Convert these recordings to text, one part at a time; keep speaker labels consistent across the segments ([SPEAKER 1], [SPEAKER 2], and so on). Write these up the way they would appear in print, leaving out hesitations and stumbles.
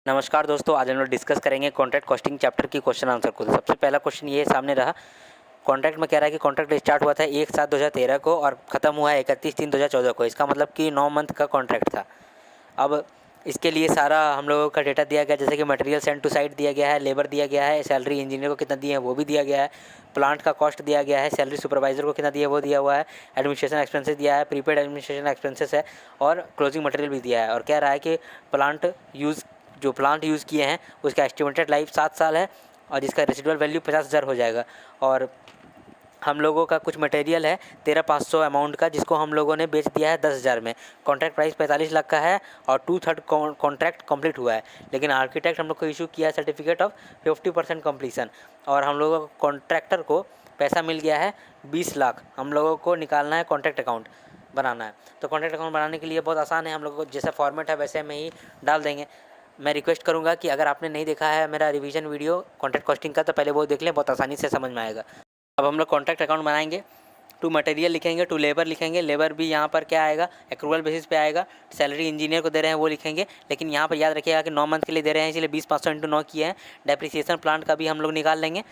[SPEAKER 1] नमस्कार दोस्तों, आज हम लोग डिस्कस करेंगे कॉन्ट्रैक्ट कॉस्टिंग चैप्टर की क्वेश्चन आंसर को। तो सबसे पहला क्वेश्चन ये सामने रहा। कॉन्ट्रैक्ट में कह रहा है कि कॉन्ट्रैक्ट स्टार्ट हुआ था 1/7/2013 को और ख़त्म हुआ है 31/3/2014 को। इसका मतलब कि 9 मंथ का कॉन्ट्रैक्ट था। अब इसके लिए सारा हम लोगों का डेटा दिया गया, जैसे कि मटेरियल सेंड टू साइट दिया गया है, लेबर दिया गया है, सैलरी इंजीनियर को कितना दिए हैं वो भी दिया गया है, प्लांट का कॉस्ट दिया गया है, सैलरी सुपरवाइजर को कितना दिया है वो दिया हुआ है, एडमिनिस्ट्रेशन एक्सपेंसेस दिया है, प्रीपेड एडमिनिस्ट्रेशन एक्सपेंसेस है और क्लोजिंग मटेरियल भी दिया है। और कह रहा है कि प्लांट यूज़ किए हैं उसका एस्टिमेटेड लाइफ 7 साल है और जिसका रेसिडुअल वैल्यू 50,000 हो जाएगा। और हम लोगों का कुछ मटेरियल है 13,500 अमाउंट का, जिसको हम लोगों ने बेच दिया है 10,000 में। कॉन्ट्रैक्ट प्राइस 45 लाख का है और 2/3 कॉन्ट्रैक्ट कंप्लीट हुआ है। लेकिन आर्किटेक्ट हम लोग को इशू किया है सर्टिफिकेट ऑफ 50% कंप्लीसन और हम लोगों को कॉन्ट्रैक्टर को पैसा मिल गया है 20 लाख। हम लोगों को निकालना है, कॉन्ट्रैक्ट अकाउंट बनाना है। तो कॉन्ट्रैक्ट अकाउंट बनाने के लिए बहुत आसान है, हम लोगों को जैसा फॉर्मेट है वैसे में ही डाल देंगे। मैं रिक्वेस्ट करूंगा कि अगर आपने नहीं देखा है मेरा रिवीजन वीडियो कॉन्ट्रैक्ट कॉस्टिंग का तो पहले वो देख लें, बहुत आसानी से समझ में आएगा। अब हम लोग कॉन्ट्रैक्ट अकाउंट बनाएंगे। टू मटेरियल लिखेंगे, टू लेबर लिखेंगे। लेबर भी यहाँ पर क्या आएगा, एक्रूवल बेसिस पे आएगा। सैलरी इंजीनियर को दे रहे हैं वो लिखेंगे, लेकिन यहाँ पर याद रखिएगा कि 9 मंथ के लिए दे रहे हैं, इसलिए 20,500 × 9 किए हैं। डेप्रिसिएशन प्लांट का भी हम लोग निकाल लेंगे,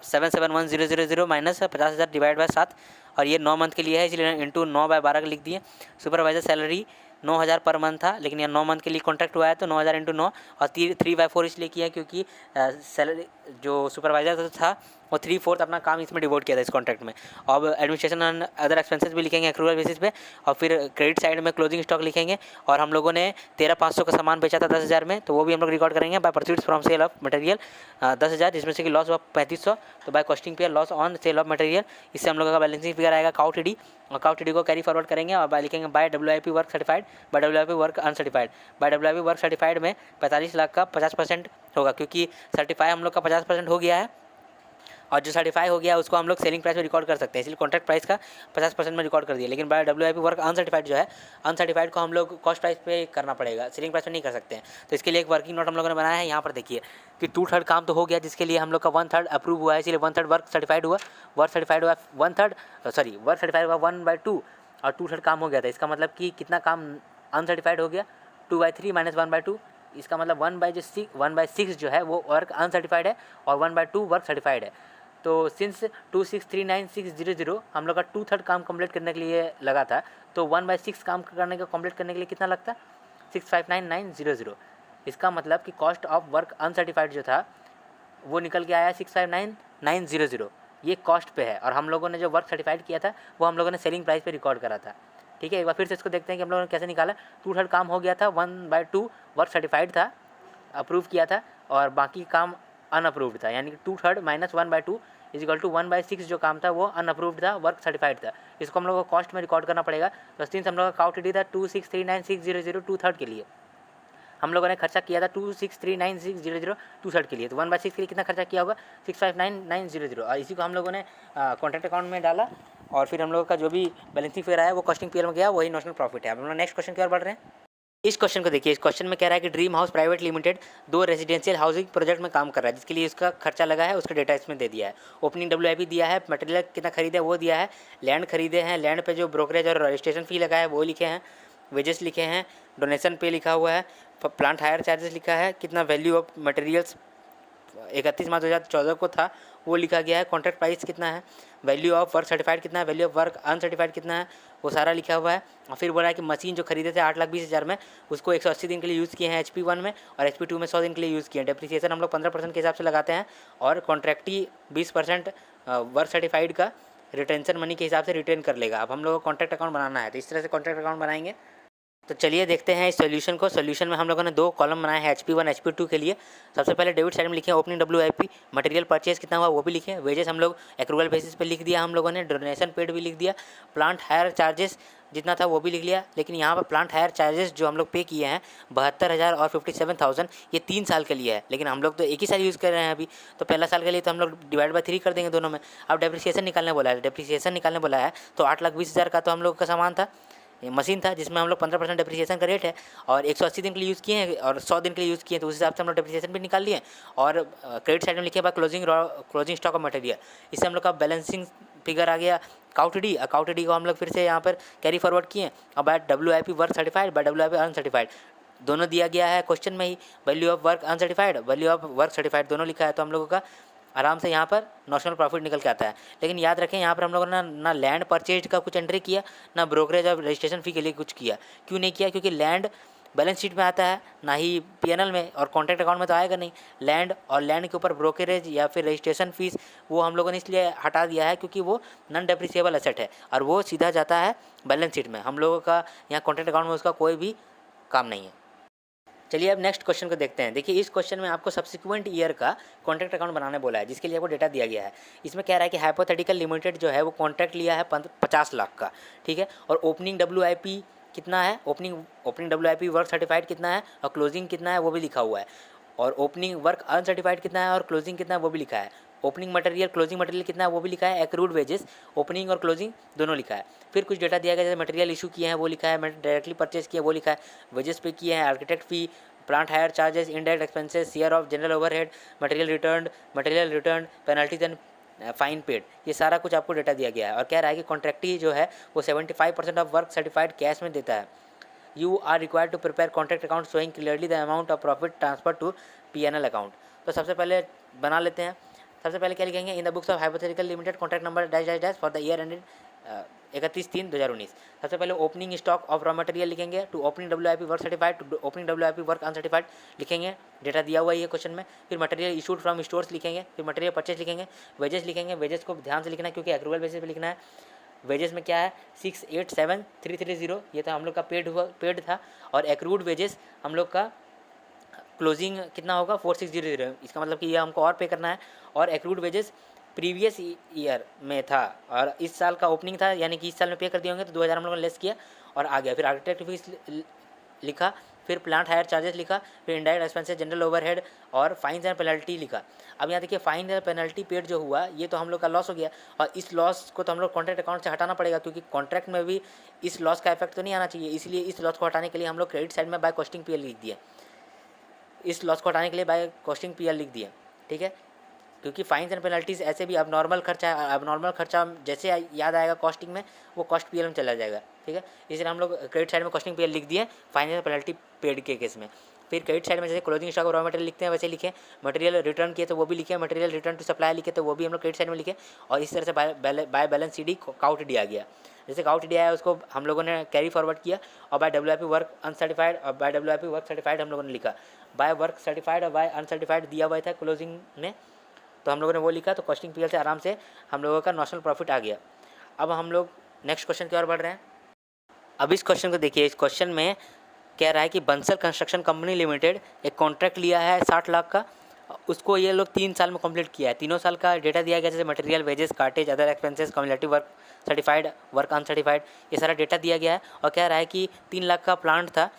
[SPEAKER 1] 771,000 माइनस 50,000 डिवाइड बाय 7 और ये 9 मंथ के लिए है, इसलिए इंटू 9/12 लिख दिए। सुपरवाइजर सैलरी 9,000 पर मंथ था, लेकिन यह 9 मंथ के लिए कॉन्ट्रैक्ट हुआ है तो 9,000 × 9 और 3/4 इसलिए किया क्योंकि सैलरी जो सुपरवाइजर था वो 3/4 अपना काम इसमें डिवोट किया था इस कॉन्ट्रैक्ट में। अब एडमिनिस्ट्रेशन एंड अदर एक्सपेंसेस भी लिखेंगे एक्रूवल बेसिस पे और फिर क्रेडिट साइड में क्लोजिंग स्टॉक लिखेंगे। और हम लोगों ने 13,500 का सामान बेचा था 10,000 में, तो वो भी हम लोग रिकॉर्ड करेंगे by purchase from sale of material 10,000, जिसमें से कि लॉस हुआ 3,500, तो बाय कॉस्टिंग पे loss on sale of material. इससे हम लोगों का बैलेंसिंग फिगर आएगा काउट डी और काउट डी को कैरी फॉरवर्ड करेंगे और बाय लिखेंगे by WIP work certified, by WIP work uncertified. By WIP work certified में 45 लाख का 50% होगा, क्योंकि सर्टिफाई हम लोग का 50% हो गया है और जो सर्टिफाई हो गया उसको हम लोग सेलिंग प्राइस में रिकॉर्ड कर सकते हैं, इसलिए कॉन्ट्रैक्ट प्राइस का 50% में रिकॉर्ड कर दिया। लेकिन बाय WIP वर्क अनसर्टिफाइड जो है, अनसर्टिफाइड को हम लोग कॉस्ट प्राइस पे करना पड़ेगा, सेलिंग प्राइस में नहीं कर सकते हैं। तो इसके लिए एक वर्किंग नोट हम लोगों ने बनाया है। यहाँ पर देखिए कि 2/3 काम तो हो गया, जिसके लिए हम लोग का 1/3 अप्रूव हुआ है, इसलिए 1/3 वर्क सर्टिफाइड हुआ। वर्क सर्टिफाइड हुआ 1/3 1/2 और 2/3 काम हो गया था। इसका मतलब कि कितना काम अनसर्टिफाइड हो गया, 2/3 माइनस 1/2। इसका मतलब 1/6 जो है वो वर्क अनसर्टिफाइड है और 1/2 वर्क सर्टिफाइड है। तो सिंस 2639600 हम लोग का 2/3 काम कंप्लीट करने के लिए लगा था, तो 1/6 काम करने का कंप्लीट करने के लिए कितना लगता, 659,900। इसका मतलब कि कॉस्ट ऑफ वर्क अनसर्टिफाइड जो था वो निकल के आया 659,900। ये कॉस्ट पे है और हम लोगों ने जो वर्क सर्टिफाइड किया था वो हम लोगों ने सेलिंग प्राइस पे रिकॉर्ड करा था। ठीक है, एक बार फिर से इसको देखते हैं कि हम लोगों ने कैसे निकाला। 2/3 काम हो गया था, 1/2 वर्क सर्टिफाइड था, अप्रूव किया था और बाकी काम अनअप्रूव्ड था, यानी कि 2/3 माइनस 1/2 इजिकल टू 1/6 जो काम था वो अनअप्रूव्ड था, वर्क सर्टिफाइड था। इसको हम लोग को कॉस्ट में रिकॉर्ड करना पड़ेगा। तो सिंस हम लोग का काउट डी था 2639600 2/3 के लिए, हम लोगों ने खर्चा किया था 2639600 2/3 के लिए, तो 1/6 के लिए कितना खर्चा किया होगा 659,900 और इसी को हम लोगों ने कॉन्ट्रैक्ट अकाउंट में डाला और फिर हम लोगों का जो भी बैलेंसिंग फिगर आया वो कॉस्टिंग पीरियड में गया, वही नोशनल प्रॉफिट है। अब हम लोग नेक्स्ट क्वेश्चन की ओर बढ़ रहे हैं। इस क्वेश्चन को देखिए, इस क्वेश्चन में कह रहा है कि dream house private limited 2 residential housing project में काम कर रहा है, जिसके लिए इसका खर्चा लगा है, उसका डेटा इसमें दे दिया है। ओपनिंग WIP दिया है, मटेरियल कितना खरीदे वो दिया है, लैंड खरीदे हैं, लैंड पे जो ब्रोकरेज और रजिस्ट्रेशन फ़ी लगा है वो लिखे हैं, वेजेस लिखे हैं, डोनेशन पे लिखा हुआ है, प्लांट हायर चार्जेस लिखा है, कितना वैल्यू ऑफ मटेरियल्स 31 मार्च 2014 को था वो लिखा गया है, कॉन्ट्रैक्ट प्राइस कितना है, वैल्यू ऑफ वर्क सर्टिफाइड कितना है, वैल्यू ऑफ वर्क अनसर्टिफाइड कितना है, वो सारा लिखा हुआ है। और फिर बोला है कि मशीन जो खरीदे थे 8,20,000 में, उसको 180 दिन के लिए यूज़ किए हैं HP1 में और HP2 में 100 दिन के लिए यूज़ किए हैं। डेप्रिसिएशन हम लोग 15% के हिसाब से लगाते हैं और कॉन्ट्रैक्टी 20% वर्क सर्टिफाइड का रिटेंशन मनी के हिसाब से रिटेन कर लेगा। अब हम लोग को कॉन्ट्रैक्ट अकाउंट बनाना है, तो इस तरह से कॉन्ट्रैक्ट अकाउंट बनाएंगे। तो चलिए देखते हैं इस सोल्यूशन को। सोल्यूशन में हम लोगों ने 2 कॉलम बनाए हैं HP1 HP2 के लिए। सबसे पहले डेबिट साइड में लिखे ओपनिंग WIP, मटेरियल परचेज कितना हुआ वो भी लिखे, वेजेस हम लोग एक्रूवल बेसिस पे लिख दिया हम लोगों ने, डोनेशन पेड भी लिख दिया, प्लांट हायर चार्जेस जितना था वो भी लिख लिया। लेकिन यहाँ पर प्लांट हायर चार्जेस जो हम लोग पे किए हैं 72,000 और 57,000, ये 3 साल के लिए है, लेकिन हम लोग तो एक ही साल यूज़ कर रहे हैं अभी, तो पहला साल के लिए तो हम लोग डिवाइड बाय 3 कर देंगे दोनों में। अब डेप्रिसिएशन निकालने बोला है, डेप्रिसिएशन निकालने बोला है तो 8,20,000 का तो हम लोग का सामान था, मशीन था, जिसमें हम लोग 15% डेप्रिसिएशन का रेट है और 180 दिन के लिए यूज़ किए हैं और 100 दिन के लिए यूज़ किए हैं, तो उस हिसाब से हम लोग डेप्रिसिएशन भी निकाल लिए। और क्रेडिट साइड में लिखे हुआ क्लोजिंग स्टॉक ऑफ मटेरियल, इससे हम लोग का बैलेंसिंग फिगर आ गया काउट डी को हम लोग फिर से यहाँ पर कैरी फॉरवर्ड किए और by WIP work certified, by WIP uncertified दोनों दिया गया है क्वेश्चन में ही, value of work uncertified, value of work certified दोनों लिखा है, तो हम लोगों का आराम से यहाँ पर नॉशनल प्रॉफिट निकल के आता है। लेकिन याद रखें यहाँ पर हम लोगों ने ना लैंड परचेज का कुछ एंट्री किया, ना ब्रोकरेज और रजिस्ट्रेशन फ़ी के लिए कुछ किया। क्यों नहीं किया? क्योंकि लैंड बैलेंस शीट में आता है, ना ही पीएनएल में, और कॉन्ट्रैक्ट अकाउंट में तो आएगा नहीं लैंड, और लैंड के ऊपर ब्रोकरेज या फिर रजिस्ट्रेशन फीस वो हम लोगों ने इसलिए हटा दिया है क्योंकि वो नॉन डेप्रिसिएबल एसेट है और वो सीधा जाता है बैलेंस शीट में। हम लोगों का यहाँ कॉन्ट्रैक्ट अकाउंट में उसका कोई भी काम नहीं है। चलिए अब नेक्स्ट क्वेश्चन को देखते हैं। देखिए इस क्वेश्चन में आपको सब्सिक्वेंट ईयर का कॉन्ट्रैक्ट अकाउंट बनाने बोला है, जिसके लिए आपको डेटा दिया गया है। इसमें कह रहा है कि हाइपोथेटिकल लिमिटेड जो है वो कॉन्ट्रैक्ट लिया है 50 लाख का, ठीक है, और ओपनिंग WIP कितना है, ओपनिंग WIP वर्क सर्टिफाइड कितना है और क्लोजिंग कितना है वो भी लिखा हुआ है, और ओपनिंग वर्क अनसर्टिफाइड कितना है और क्लोजिंग कितना है वो भी लिखा है, ओपनिंग मटेरियल क्लोजिंग मटेरियल कितना है वो भी लिखा है, एक्रूड वेजेस ओपनिंग और क्लोजिंग दोनों लिखा है। फिर कुछ डेटा दिया गया जैसे मटेरियल इशू किए हैं वो लिखा है, डायरेक्टली परचेज किया वो लिखा है, वेजेस पे किए हैं, architect fee, plant higher charges, indirect expenses, share of general overhead, material return, penalties and fine paid, ये सारा कुछ आपको डेटा दिया गया है। और कह रहा है कि कॉन्ट्रैक्टी जो है वो 75% ऑफ वर्क सर्टिफाइड कैश में देता है। You are required to prepare contract account showing clearly the amount of profit transfer to PNL account. तो सबसे पहले बना लेते हैं। सबसे पहले क्या लिखेंगे, in the books of hypothetical limited contract number dash dash dash for the year ended 31/3/2019। सबसे पहले opening stock of raw material लिखेंगे, to opening WIP work certified, to opening WIP work uncertified लिखेंगे, डेटा दिया हुआ है ये question में। फिर मटेरियल इशूड फ्रॉम स्टोर्स लिखेंगे, फिर मटेरियल परचेज लिखेंगे, वेजेस लिखेंगे, वेजेस को ध्यान से लिखना है क्योंकि एक्रूवल बेसिस पे लिखना है। वेजेस में क्या है 687,330, ये तो हम लोग का पेड था, और एक्रूड वेजेस हम लोग का क्लोजिंग कितना होगा 4600, इसका मतलब कि ये हमको और पे करना है। और एक्रूड वेजेस प्रीवियस ईयर में था और इस साल का ओपनिंग था, यानी कि इस साल में पे कर दिए होंगे तो 2000 हम लोगों ने लेस किया और आ गया। फिर आर्किटेक्ट फीस लिखा, फिर प्लांट हायर चार्जेस लिखा, फिर इंडायरेक्ट एक्सपेंसेस, जनरल ओवरहेड और फाइन्स एंड पेनल्टी लिखा। अब यहाँ देखिए फाइन एंड पेनल्टी पेड जो हुआ ये तो हम लोग का लॉस हो गया, और इस लॉस को तो हम लोग कॉन्ट्रैक्ट अकाउंट से हटाना पड़ेगा क्योंकि कॉन्ट्रैक्ट में भी इस लॉस का इफेक्ट तो नहीं आना चाहिए, इसलिए इस लॉस को हटाने के लिए हम लोग क्रेडिट साइड में बाय कॉस्टिंग PL लिख दिए। इस लॉस को हटाने के लिए बाय कॉस्टिंग PL लिख दिए, ठीक है, क्योंकि फाइन्स एंड पेनल्टीज ऐसे भी अब नॉर्मल खर्चा जैसे याद आएगा कॉस्टिंग में वो कॉस्ट PL में चला जाएगा, ठीक है, इसलिए हम लोग क्रेडिट साइड में कॉस्टिंग PL लिख दिए फाइन्स एंड पेनल्टी पेड के केस में। फिर क्रेडिट साइड में जैसे क्लोजिंग स्टॉक रॉ मटेरियल लिखते हैं वैसे लिखे, मटेरियल रिटर्न किए तो वो भी लिखे, मटेरियल रिटर्न टू सप्लाई लिखे तो वो भी हम लोग क्रेडिट साइड में लिखे, और इस तरह से बाय बैलेंस CD काउट डी आ गया। जैसे काउट डी आया उसको हम लोगों ने कैरी फॉरवर्ड किया, और बाय WIP वर्क अनसर्टिफाइड और बाय WIP वर्क सर्टिफाइड हम लोगों ने लिखा, बाय वर्क सर्टिफाइड और बाय अनसर्टिफाइड दिया हुआ था क्लोजिंग में तो हम लोगों ने वो लिखा, तो कॉस्टिंग PL से आराम से हम लोगों का नॉशनल प्रॉफिट आ गया। अब हम लोग नेक्स्ट क्वेश्चन की ओर बढ़ रहे हैं। अब इस क्वेश्चन को देखिए, इस क्वेश्चन में कह रहा है कि बंसल कंस्ट्रक्शन कंपनी लिमिटेड एक कॉन्ट्रैक्ट लिया है 60 लाख का, उसको ये लोग 3 साल में कंप्लीट किया है। तीनों साल का डेटा दिया गया, जैसे material, wages, cartage, other expenses, cumulative work certified, work uncertified, ये सारा डेटा दिया गया है। और कह रहा है कि 3 लाख का प्लांट था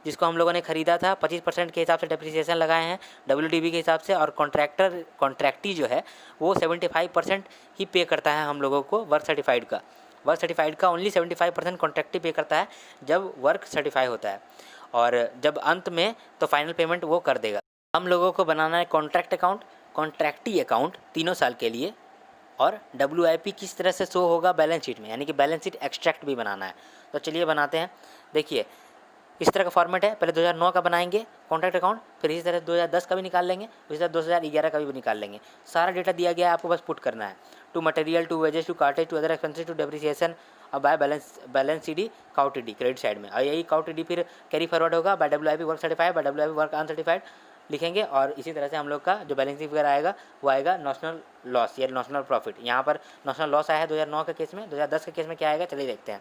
[SPEAKER 1] जिसको हम लोगों ने ख़रीदा था, 25% के हिसाब से डेप्रिसिएशन लगाए हैं WDV के हिसाब से, और कॉन्ट्रैक्टी जो है वो 75% ही पे करता है हम लोगों को वर्क सर्टिफाइड का ओनली 75% कॉन्ट्रैक्टी पे करता है जब वर्क सर्टिफाई होता है, और जब अंत में तो फाइनल पेमेंट वो कर देगा। हम लोगों को बनाना है कॉन्ट्रैक्ट अकाउंट, कॉन्ट्रैक्टी अकाउंट तीनों साल के लिए, और WIP किस तरह से शो होगा बैलेंस शीट में, यानी कि बैलेंस शीट एक्सट्रैक्ट भी बनाना है। तो चलिए बनाते हैं। देखिए इस तरह का फॉर्मेट है, पहले 2009 का बनाएंगे कॉन्ट्रैक्ट अकाउंट, फिर इसी तरह 2010 का भी निकाल लेंगे, इसी तरह 2011 का भी निकाल लेंगे। सारा डेटा दिया गया है, आपको बस पुट करना है, to material, to wages, to cartage, to other expenses, to depreciation, और बाय बैलेंस CD काउट डी क्रेडिट साइड में, और यही काउट डी फिर कैरी फॉरवर्ड होगा by WIP work certified, by WIP work uncertified लिखेंगे, और इसी तरह से हम लोग का जो बैलेंस फिगर आएगा वो आएगा नॉशनल लॉस या नॉशनल प्रॉफिट। यहाँ पर नॉशनल लॉस आया है 2009 के केस में, 2010 के केस में क्या आएगा चलिए देखते हैं।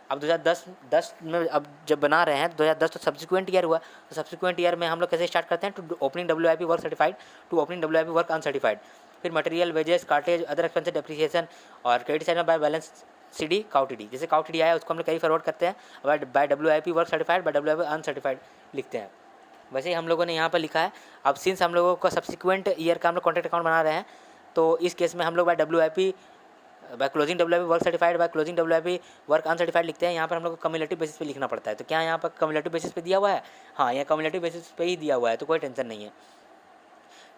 [SPEAKER 1] अब 2010 में अब जब बना रहे हैं 2010 तो सब्सिक्वेंट ईयर हुआ, तो सब्सिक्वेंट ईयर में हम लोग कैसे स्टार्ट करते हैं, to opening WIP work certified, to opening WIP work uncertified, फिर material, wages, cartage, other expenses, depreciation, और क्रेडिट साइड में बाय बैलेंस CD काउट डी, जैसे काउट डी आया उसको हम लोग कैरी फॉरवर्ड करते हैं, by WIP work certified, by WIP uncertified लिखते हैं। वैसे ही हम लोगों ने यहाँ पर लिखा है। अब सिंस हम लोगों को सब्सिक्वेंट ईयर का हम लोग कॉन्ट्रैक्ट अकाउंट बना रहे हैं, तो इस केस में हम लोग by closing WIP work certified, by closing WIP work uncertified लिखते हैं। यहाँ पर हम लोग को कम्युलेटिव बेसिस पे लिखना पड़ता है, तो क्या यहाँ पर कम्युलेटिव बेसिस पे दिया हुआ है? हाँ, यहाँ कम्युलेटिव बेसिस पे ही दिया हुआ है, तो कोई टेंशन नहीं है,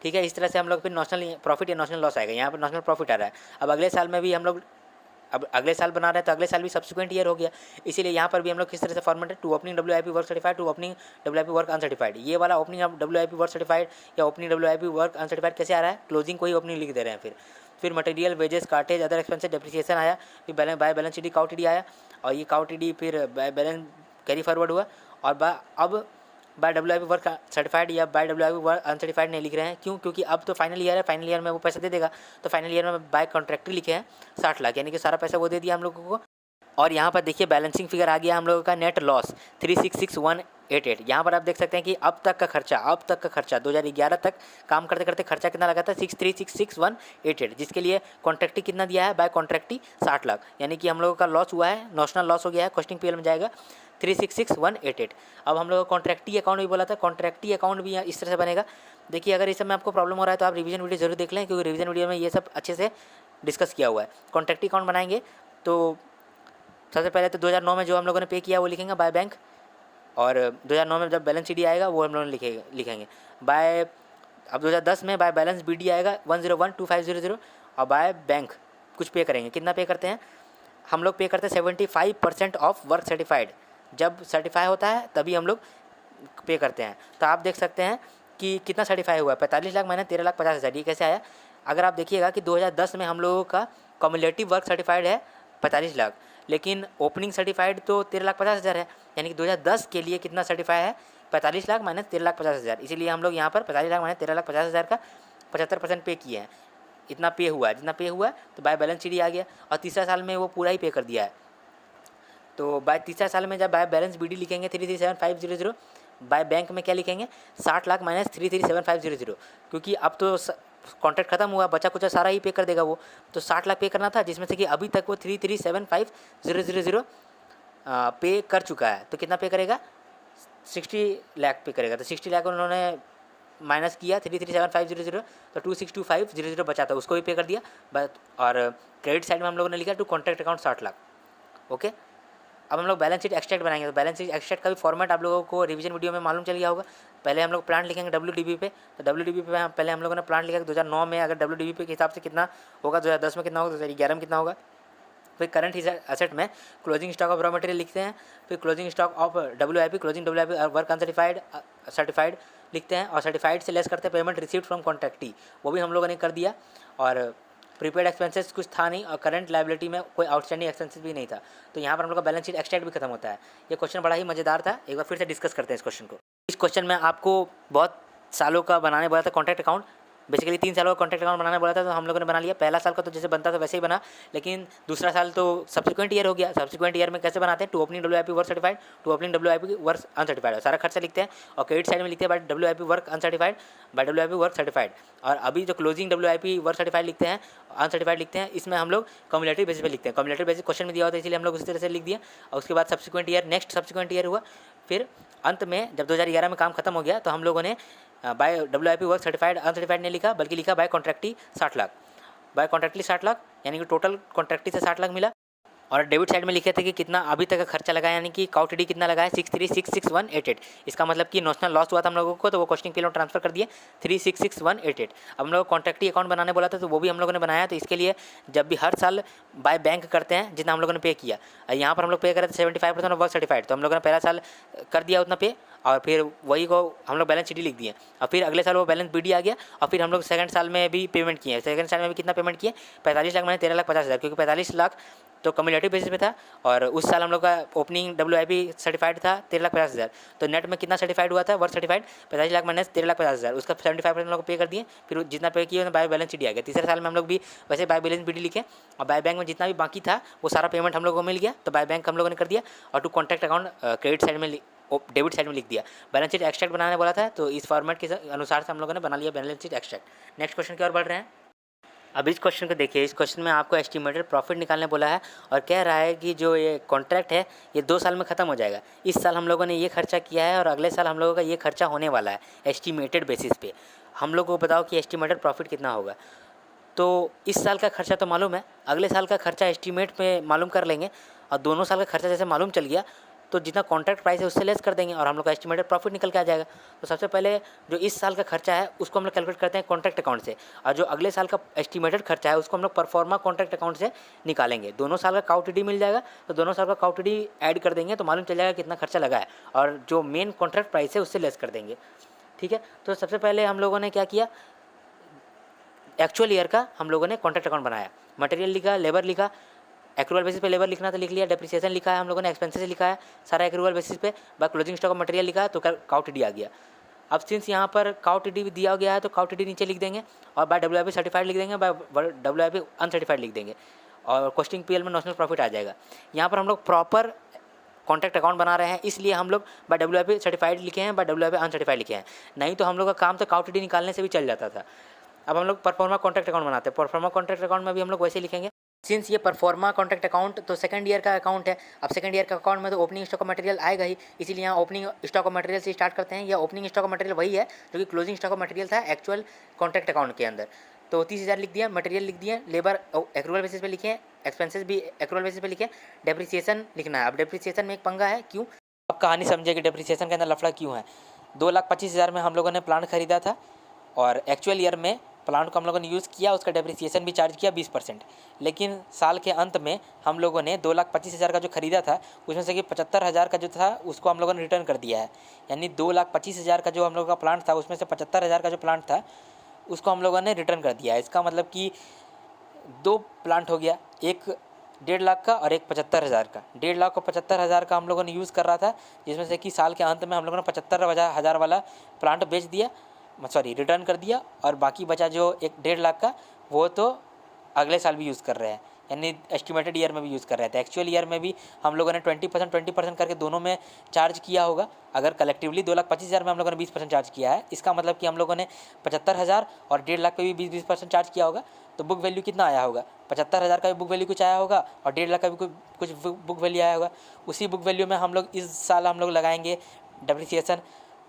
[SPEAKER 1] ठीक है। इस तरह से हम लोग फिर नॉशनल प्रॉफिट या नॉशनल लॉस आएगा, यहाँ पर नॉशनल प्रॉफिट आ रहा है। अब अगले साल में भी हम लोग अब अगले साल बना रहे हैं तो अगले साल भी सब्सिक्वेंट ईयर हो गया। इसीलिए यहाँ पर भी हम लोग किस तरह से फॉर्मेट है, to opening WIP work certified, to opening WIP work uncertified. ये वाला ओपनिंग WIP वर्क सर्टिफाइड या ओपनिंग WIP वर्क अनसर्टिफाइड कैसे आ रहा है, क्लोजिंग को ही ओपनिंग लिख दे रहे हैं। फिर material, wages, cartage, other expenses, depreciation आया, फिर बाय बैलेंस शीट काउ टीडी आया, और ये काउ टीडी फिर बाय बैलेंस कैरी फॉरवर्ड हुआ। और अब बाय WIP वर्क सर्टिफाइड या बाय WIP वर्क अनसर्टिफाइड नहीं लिख रहे हैं, क्यों? क्योंकि अब तो फाइनल ईयर है, फाइनल ईयर में वो पैसा दे देगा। तो फाइनल ईयर में बाय कॉन्ट्रैक्टर लिखे हैं 60 लाख, यानी कि सारा पैसा वो दे दिया हम लोगों को। और यहाँ पर देखिए बैलेंसिंग फिगर आ गया हम लोगों का, नेट लॉस 366188। यहाँ पर आप देख सकते हैं कि अब तक का खर्चा 2011 तक काम करते करते खर्चा कितना लगा था, 63666188, जिसके लिए कॉन्ट्रैक्टी कितना दिया है, बाय कॉन्ट्रैक्टी 60 लाख, यानी कि हम लोगों का लॉस हुआ है, नॉशनल लॉस हो गया है, कॉस्टिंग पीएल में जाएगा 366188। अब हम लोग को कॉन्ट्रैक्टी अकाउंट भी बोला था, कॉन्ट्रैक्टी अकाउंट भी इस तरह से बनेगा। देखिए अगर इस समय आपको प्रॉब्लम हो रहा है तो आप रिवीजन वीडियो जरूर देख लें, क्योंकि रिवीजन वीडियो में ये सब अच्छे से डिस्कस किया हुआ है। कॉन्ट्रैक्टी अकाउंट बनाएंगे तो सबसे पहले तो 2009 में जो हम लोगों ने पे किया वो लिखेंगे बाय बैंक, और 2009 में जब बैलेंस शीट आएगा वो हम लोग लिखेंगे बाय। अब 2010 में बाय बैलेंस BD आएगा 1012500, और बाय बैंक कुछ पे करेंगे। कितना पे करते हैं हम लोग? पे करते हैं 75% ऑफ वर्क सर्टिफाइड। जब सर्टिफाई होता है तभी हम लोग पे करते हैं। तो आप देख सकते हैं कि कितना सर्टिफाई हुआ है, 45 लाख माइनस 13,50,000। ये कैसे आया? अगर आप देखिएगा कि 2010 में हम लोगों का कम्युलेटिव वर्क सर्टिफाइड है 45 लाख, लेकिन ओपनिंग सर्टिफाइड तो 13,50,000 है, यानी कि 2010 के लिए कितना सर्टिफाई है, 45 लाख माइनस 13,50,000। इसीलिए हम लोग यहाँ पर 45 लाख माइनस 13,50,000 का 75% पे किए हैं। इतना पे हुआ है, जितना पे हुआ है तो बाय बैलेंस शीट आ गया, और तीसरा साल में वो पूरा ही पे कर दिया है। तो बाय तीसरा साल में जब बाय बैलेंस BD लिखेंगे 337500, बाय बैंक में क्या लिखेंगे, 60 लाख माइनस 337500, क्योंकि अब तो कॉन्ट्रैक्ट खत्म हुआ, बचा कुछ सारा ही पे कर देगा वो। तो 60 लाख पे करना था, जिसमें से कि अभी तक वो 337500 पे कर चुका है। तो कितना पे करेगा, 60 लाख पे करेगा। तो 60 लाख उन्होंने माइनस किया 337500, तो 262500 बचा था, उसको भी पे कर दिया। और क्रेडिट साइड में हम लोगों ने लिखा to contract account 60 lakh. Okay, अब हम लोग बैलेंस शीट एक्सट्रैक्ट बनाएंगे। तो बैलेंस शीट एक्सट्रैक्ट का भी फॉर्मेट आप लोगों को रिवीजन वीडियो में मालूम चल गया होगा। पहले हम लोग प्लांट लिखेंगे WDB पे, तो WDB पे पहले हम लोगों ने प्लांट लिखा 2009 में, अगर WDB पे के हिसाब से कितना होगा, 2010 में कितना होगा, 2011 में कितना होगा। फिर करंट एसेट में closing stock of raw material लिखते हैं, फिर closing stock of WIP, closing WIP work uncertified certified लिखते हैं, और सर्टिफाइड से लेस करते हैं पेमेंट रिसीव्ड फ्रॉम कॉन्ट्रैक्टी, वो भी हम लोगों ने कर दिया। और प्रीपेड एक्सपेंसेस कुछ था नहीं, और करंट लायबिलिटी में कोई आउटस्टैंडिंग एक्सपेंसेस भी नहीं था। तो यहाँ पर हम लोग का बैलेंस शीट एक्सट्रैक्ट भी खत्म होता है। ये क्वेश्चन बड़ा ही मजेदार था, एक बार फिर से डिस्कस करते हैं इस क्वेश्चन को। इस क्वेश्चन में आपको बहुत सालों का बनाने बोला था कॉन्ट्रैक्ट अकाउंट, बेसिकली 3 सालों का कॉन्ट्रैक्ट अकाउंट बनाने बोला था, तो हम लोगों ने बना लिया। पहला साल का तो जैसे बनता था वैसे ही बना, लेकिन दूसरा साल तो सब्सिक्वेंट ईयर हो गया। सब्सिक्वेंट ईयर में कैसे बनाते हैं, to opening WIP work certified, to opening WIP work uncertified, सारा खर्चा लिखते हैं, और क्रेडिट साइड में लिखते हैं by WIP work uncertified, by WIP work certified. और अभी जो क्लोजिंग WIP वर्क सर्टिफाइड लिखते हैं, अनसर्टिफाइड लिखते हैं, इसमें हम लोग कम्युलेटिव बेसिस पे लिखते हैं। कम्युलेटिव बेसिस क्वेश्चन में दिया होता है, इसलिए हम लोग उसी तरह से लिख दिया। और उसके बाद subsequent year, next subsequent year हुआ। फिर अंत में जब 2011 में काम खत्म हो गया, तो हम लोगों ने by WIP work certified uncertified नहीं लिखा, बल्कि लिखा by contractee 60 lakh, by contractee 60 lakh, यानी कि टोटल कॉन्ट्रैक्टी से 60 लाख मिला। और डेबिट साइड में लिखे थे कि कितना अभी तक का खर्चा लगा, यानी कि काउ टीडी कितना लगा है, 63666188। इसका मतलब कि नॉशनल लॉस हुआ था हम लोगों को, तो वो कॉस्टिंग पीएल में ट्रांसफर कर दिए 366188। अब हम लोग कॉन्ट्रैक्टी अकाउंट बनाने बोला था, तो वो भी हम लोगों ने बनाया। तो इसके लिए जब भी हर साल बाय बैंक करते हैं जितना हम लोगों ने पे किया, यहाँ पर हम लोग पे करे थे 75% ऑफ वर्क सर्टिफाइड, तो हम लोगों ने पहला साल कर दिया उतना पे, और फिर वही को हम लोग बैलेंस शीट लिख दिए। और फिर अगले साल वो बैलेंस BD आ गया, और फिर हम लोग सेकंड साल में भी पेमेंट किए। सेकंड साल में भी कितना पेमेंट किए, 45 लाख मैंने 13,50,000, क्योंकि 45 लाख तो कम्युलेटिव बेसिस पे था, और उस साल हम लोग का ओपनिंग WIP सर्टिफाइड था 13,50,000। तो नेट में कितना सर्टिफाइड हुआ था वर्क सर्टिफाइड, 45 लाख माइनस 13,50,000, उसका 75% हम लोग पे कर दिए। फिर जितना पे किए बाय बैलेंस शीट आ गया। तीसरे साल में हम लोग भी वैसे बाय बैलेंस BD लिखे, और बाय बैंक में जितना भी बाकी था वो सारा पेमेंट हम लोगों को मिल गया, तो बाय बैंक हम लोगों ने कर दिया। और to contract account credit side में डेबिट साइड में लिख दिया। बैलेंस शीट एक्सट्रैक्ट बनाने बोला था, तो इस फॉर्मेट के अनुसार से हम लोगों ने बना लिया balance sheet extract. Next question की ओर बढ़ रहे हैं। अब इस क्वेश्चन को देखिए, इस क्वेश्चन में आपको एस्टिमेटेड प्रॉफिट निकालने बोला है, और कह रहा है कि जो ये कॉन्ट्रैक्ट है ये 2 साल में ख़त्म हो जाएगा। इस साल हम लोगों ने ये खर्चा किया है, और अगले साल हम लोगों का ये खर्चा होने वाला है एस्टिमेटेड बेसिस पे। हम लोग को बताओ कि एस्टिमेटेड प्रॉफिट कितना होगा। तो इस साल का खर्चा तो मालूम है, अगले साल का खर्चा एस्टिमेट में मालूम कर लेंगे, और दोनों साल का खर्चा जैसे मालूम चल गया, तो जितना कॉन्ट्रैक्ट प्राइस है उससे लेस कर देंगे और हम लोग का एस्टिमेटेड प्रॉफिट निकल के आ जाएगा। तो सबसे पहले जो इस साल का खर्चा है उसको हम लोग कैलकुलेट करते हैं कॉन्ट्रैक्ट अकाउंट से, और जो अगले साल का एस्टिमेटेड खर्चा है उसको हम लोग परफॉर्मा कॉन्ट्रैक्ट अकाउंट से निकालेंगे। दोनों साल का काउटिडी मिल जाएगा, तो दोनों साल का काउटिडी ऐड कर देंगे तो मालूम चल जाएगा कितना खर्चा लगा है, और जो मेन कॉन्ट्रैक्ट प्राइस है उससे लेस कर देंगे। ठीक है, तो सबसे पहले हम लोगों ने क्या किया, एक्चुअल ईयर का हम लोगों ने कॉन्ट्रैक्ट अकाउंट बनाया, मटेरियल लिखा, लेबर लिखा, एक्रूअल बेसिस पे लेबर लिखना तो लिख लिया, डेप्रिसिएशन लिखा है हम लोगों ने, एक्सपेंसेस लिखा है सारा एक्रूअल बेसिस पे, by closing stock of material लिखा है, तो काउटिडी आ गया। अब सिंस यहाँ पर काउटिडी दिया गया है तो काउटिडी नीचे लिख देंगे और बाय WIP सर्टिफाइड लिख देंगे, बाय WIP अनसर्टिफाइड लिख देंगे और कॉस्टिंग PL में नॉशनल प्रॉफिट आ जाएगा। यहाँ पर हम लोग प्रॉपर कॉन्ट्रैक्ट अकाउंट बना रहे हैं, इसलिए हम लोग बाय WIP सर्टिफाइड लिखे हैं, बाय WIP अनसर्टिफाइड लिखे हैं, नहीं तो हम लोग का काम तो काउटिडी निकालने से भी चल जाता था। अब हम लोग परफॉर्मा कॉन्ट्रैक्ट अकाउंट बनाते हैं, परफॉर्मा कॉन्ट्रैक्ट अकाउंट में भी हम लोग वैसे लिखेंगे। सिंस ये परफॉर्मा कॉन्ट्रैक्ट अकाउंट तो सेकंड ईयर का अकाउंट है, अब सेकंड ईयर का अकाउंट में तो ओपनिंग स्टॉक ऑफ मटेरियल आएगा ही, इसीलिए यहाँ ओपनिंग स्टॉक ऑफ मटेरियल से स्टार्ट करते हैं। या ओपनिंग स्टॉक ऑफ मटेरियल वही है जो कि क्लोजिंग स्टॉक ऑफ मटेरियल था एक्चुअल कॉन्ट्रैक्ट अकाउंट के अंदर। तो 30,000 लिख दिया, मटेरियल लिख दिया, लेबर एक्रूअल बेसिस पे लिखे, एक्सपेंसेस भी एक्रूअल बेसिस पे लिखे, डेप्रिसिएशन लिखना है। अब डेप्रिसिएशन में एक पंगा है, क्यों, अब कहानी समझे कि डेप्रिसिएशन के अंदर लफड़ा क्यों है। 2,25,000 में हम लोगों ने प्लांट खरीदा था और एक्चुअल ईयर में प्लांट को हम लोगों ने यूज़ किया, उसका डेप्रिसिएशन भी चार्ज किया 20%, लेकिन साल के अंत में हम लोगों ने 2,25,000 का जो खरीदा था उसमें से कि 75,000 का जो था उसको हम लोगों ने रिटर्न कर दिया है। यानी 2,25,000 का जो हम लोगों का प्लांट था उसमें से 75,000 का जो प्लांट था उसको हम लोगों ने रिटर्न कर दिया है। इसका मतलब कि 2 प्लांट हो गया, एक 1.5 लाख का और एक 75,000 का। 1.5 लाख और 75,000 का हम लोगों ने यूज़ कर रहा था, जिसमें से कि साल के अंत में हम लोगों ने 75,000 वाला प्लांट बेच दिया, सॉरी रिटर्न कर दिया, और बाकी बचा जो एक 1.5 लाख का वो तो अगले साल भी यूज़ कर रहे हैं, यानी एस्टिमेटेड ईयर में भी यूज़ कर रहे थे। एक्चुअल ईयर में भी हम लोगों ने 20% करके दोनों में चार्ज किया होगा। अगर कलेक्टिवली 2,25,000 में हम लोगों ने 20% चार्ज किया है, इसका मतलब कि हम लोगों ने 75,000 और 1.5 लाख पे भी 20% चार्ज किया होगा, तो बुक वैल्यू कितना आया होगा, 75,000 का भी बुक वैल्यू कुछ आया होगा और 1.5 लाख का भी कुछ बुक वैल्यू आया होगा। उसी बुक वैल्यू में हम लोग इस साल हम लोग लगाएंगे डेप्रिसिएशन।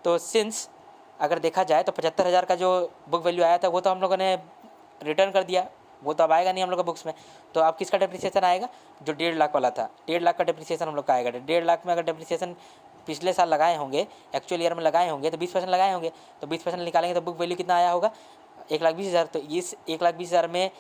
[SPEAKER 1] तो सिंस अगर देखा जाए तो 75,000 का जो बुक वैल्यू आया था वो तो हम लोगों ने रिटर्न कर दिया, वो तो अब आएगा नहीं हम लोग का बुक्स में। तो अब किसका डेप्रिसिएशन आएगा, जो 1.5 लाख वाला था, 1.5 लाख का डेप्रिसिएशन हम लोग का आएगा। 1.5 लाख में अगर डेप्रिसिएशन पिछले साल लगाए होंगे, एक्चुअल ईयर में लगाए होंगे, तो 20% लगाए होंगे, तो 20% निकालेंगे तो बुक वैल्यू कितना आया होगा, 1,20,000। तो इस 1,20,000 में